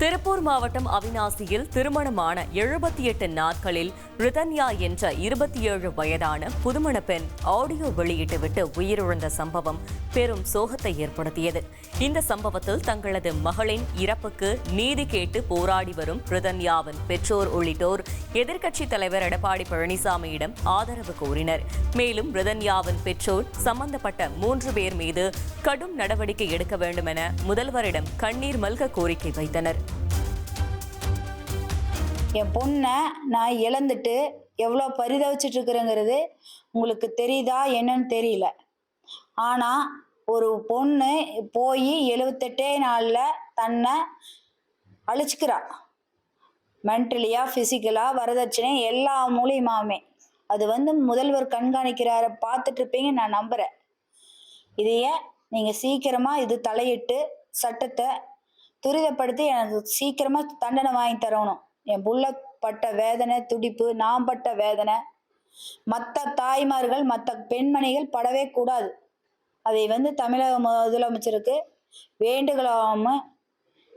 திருப்பூர் மாவட்டம் அவிநாசியில் திருமணமான 78 நாட்களில் ரிதன்யா என்ற 27 வயதான புதுமண பெண் ஆடியோ வெளியிட்டுவிட்டு உயிரிழந்த சம்பவம் பெரும் சோகத்தை ஏற்படுத்தியது. இந்த சம்பவத்தில் தங்களது மகளின் இறப்புக்கு நீதி கேட்டு போராடி வரும் ரிதன்யாவின் பெற்றோர் உள்ளிட்டோர் எதிர்க்கட்சித் தலைவர் எடப்பாடி பழனிசாமியிடம் ஆதரவு கோரினர். மேலும் ரிதன்யாவின் பெற்றோர் சம்பந்தப்பட்ட 3 பேர் மீது கடும் நடவடிக்கை எடுக்க வேண்டும் என முதல்வரிடம் கண்ணீர் மல்க கோரிக்கை வைத்தனர். என் பொண்ணை நான் இழந்துட்டு எவ்வளோ பரிதவிச்சிட்டு இருக்கிறேங்கிறது உங்களுக்கு தெரியுதா என்னன்னு தெரியல. ஆனால் ஒரு பொண்ணு போய் 78 நாளில் தன்னை அழிச்சுக்கிறா. மென்டலியா ஃபிசிக்கலாக வரதட்சணை எல்லா மூலியமாமே அது முதல்வர் கண்காணிக்கிறார பார்த்துட்டு இருப்பீங்க நான் நம்புகிறேன். இதையே நீங்கள் சீக்கிரமாக இது தலையிட்டு சட்டத்தை துரிதப்படுத்தி எனக்கு சீக்கிரமாக தண்டனை வாங்கி தரணும். என் புள்ள பட்ட வேதனை துடிப்பு நான் பட்ட வேதனை மற்ற தாய்மார்கள் மற்ற பெண்மணிகள் படவே கூடாது. அதை தமிழக முதலமைச்சருக்கு வேண்டுகோளாம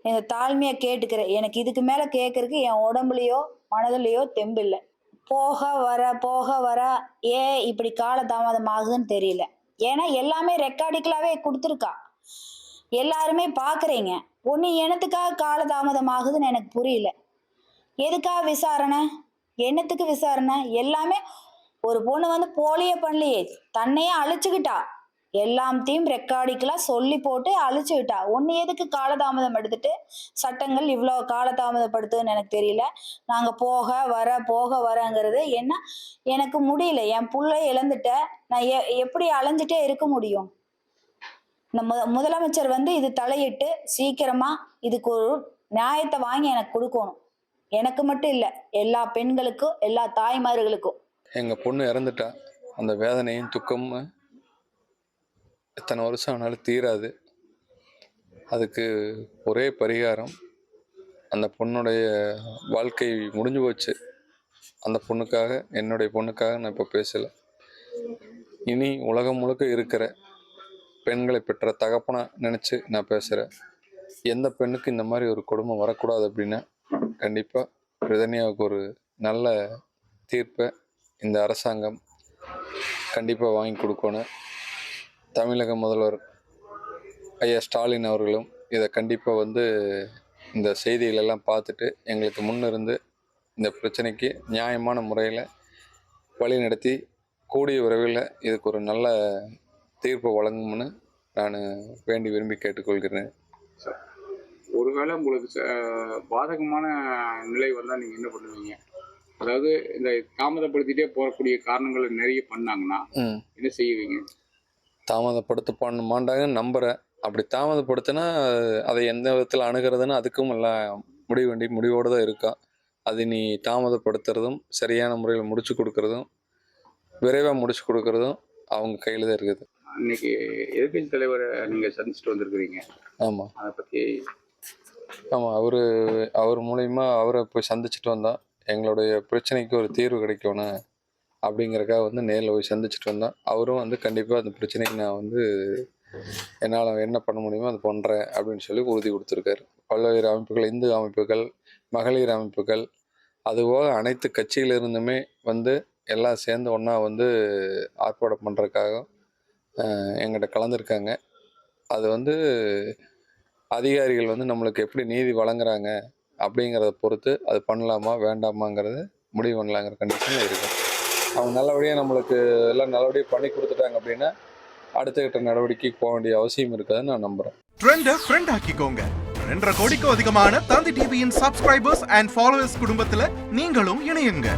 இந்த தாழ்மையை கேட்டுக்கிறேன். எனக்கு இதுக்கு மேலே கேட்கறதுக்கு என் உடம்புலையோ மனதிலையோ தெம்பில்லை. போக வர ஏன் இப்படி காலதாமதம் ஆகுதுன்னு தெரியல. ஏன்னா எல்லாமே ரெக்கார்டிக்கலாகவே கொடுத்துருக்கா, எல்லாருமே பார்க்குறீங்க. ஒன்று எனத்துக்காக காலதாமதம் ஆகுதுன்னு எனக்கு புரியல. எதுக்காக விசாரணை, என்னத்துக்கு விசாரணை? எல்லாமே ஒரு பொண்ணு போலியே பண்ணலையே, தன்னையே அழிச்சுக்கிட்டா. எல்லாத்தையும் ரெக்கார்டிக்கலாக சொல்லி போட்டு அழிச்சுக்கிட்டா. ஒன்று எதுக்கு காலதாமதம் எடுத்துட்டு சட்டங்கள் இவ்வளோ காலதாமதப்படுத்துதுன்னு எனக்கு தெரியல. நாங்கள் போக வரங்கிறது என்ன எனக்கு முடியல. என் புள்ளை இழந்துட்ட நான் எப்படி அலைஞ்சிட்டே இருக்க முடியும்? இந்த முதலமைச்சர் இது தலையிட்டு சீக்கிரமா இதுக்கு ஒரு நியாயத்தை வாங்கி எனக்கு கொடுக்கணும். எனக்கு மட்டும் இல்லை, எல்லா பெண்களுக்கும் எல்லா தாய்மார்களுக்கும். எங்கள் பொண்ணு இறந்துட்டா, அந்த வேதனையும் துக்கமும் எத்தனை வருஷம் ஆனாலும் தீராது. அதுக்கு ஒரே பரிகாரம், அந்த பொண்ணுடைய வாழ்க்கை முடிஞ்சு போச்சு. அந்த பொண்ணுக்காக, என்னுடைய பொண்ணுக்காக நான் இப்போ பேசலை. இனி உலகம் முழுக்க இருக்கிற பெண்களை பெற்ற தகப்பனா நினச்சி நான் பேசுகிறேன். எந்த பெண்ணுக்கு இந்த மாதிரி ஒரு கொடுமை வரக்கூடாது அப்படின்னா கண்டிப்பாக ரிதன்யாவுக்கு ஒரு நல்ல தீர்ப்பை இந்த அரசாங்கம் கண்டிப்பாக வாங்கி கொடுக்கணும். தமிழக முதல்வர் ஐயா ஸ்டாலின் அவர்களும் இதை கண்டிப்பாக இந்த செய்திகளெல்லாம் பார்த்துட்டு எங்களுக்கு முன்னிருந்து இந்த பிரச்சனைக்கு நியாயமான முறையில் வழி நடத்தி கூடிய விரைவில் இதுக்கு ஒரு நல்ல தீர்ப்பு வழங்கும்னு நான் வேண்டி விரும்பி கேட்டுக்கொள்கிறேன். ஒருவேளை உங்களுக்கு பாதகமான நிலை வந்தால் நீங்கள் என்ன பண்ணுவீங்க? அதாவது இந்த தாமதப்படுத்திட்டே போகக்கூடிய காரணங்களை நிறைய பண்ணாங்கன்னா என்ன செய்வீங்க? தாமதப்படுத்த பண்ண மாட்டாங்கன்னு நம்புகிறேன். அப்படி தாமதப்படுத்தினா அதை எந்த விதத்தில் அணுகிறதுன்னு அதுக்கும் எல்லாம் முடிவோடு தான் இருக்கா. அது நீ தாமதப்படுத்துறதும் சரியான முறையில் முடிச்சு கொடுக்கறதும் விரைவாக முடிச்சு கொடுக்கறதும் அவங்க கையில் தான் இருக்குது. அன்னைக்கு எதிர்கட்சி தலைவரை நீங்கள் சந்திச்சுட்டு வந்திருக்கிறீங்க. ஆமாம், அதை பற்றி. ஆமாம், அவர் மூலயமா அவரை போய் சந்திச்சுட்டு வந்தோம். எங்களுடைய பிரச்சனைக்கு ஒரு தீர்வு கிடைக்கணும் அப்படிங்கிறக்காக நேரில் போய் சந்திச்சுட்டு வந்தோம். அவரும் கண்டிப்பாக அந்த பிரச்சனைக்கு நான் என்னால் என்ன பண்ண முடியுமோ அதை பண்ணுறேன் அப்படின்னு சொல்லி உறுதி கொடுத்துருக்காரு. பல்வேறு அமைப்புகள், இந்து அமைப்புகள், மகளிர் அமைப்புகள், அதுபோக அனைத்து கட்சிகளிலிருந்துமே எல்லாம் சேர்ந்து ஒன்றா ஆர்ப்பாட்டம் பண்ணுறதுக்காக எங்கிட்ட கலந்துருக்காங்க. அது அதிகாரிகள் நம்மளுக்கு எப்படி நீதி வழங்குறாங்க அப்படிங்கிறத பொறுத்து அது பண்ணலாமா வேண்டாமாங்கிறது முடிவு பண்ணலாங்கிற கண்டிஷனில் இருக்கும். அவங்க நல்லபடியாக நம்மளுக்கு எல்லாம் நல்லபடியாக பண்ணி கொடுத்துட்டாங்க அப்படின்னா அடுத்த கட்ட நடவடிக்கைக்கு போக வேண்டிய அவசியம் இருக்காதுன்னு நான் நம்புகிறேன். ட்ரெண்டை ஃப்ரெண்ட் ஆக்கிக்கோங்க. 2.5 கோடிக்கும் அதிகமான தந்தி டிவியின் சப்ஸ்கிரைபர்ஸ் அண்ட் ஃபாலோவர்ஸ் குடும்பத்தில் நீங்களும் இணையுங்க.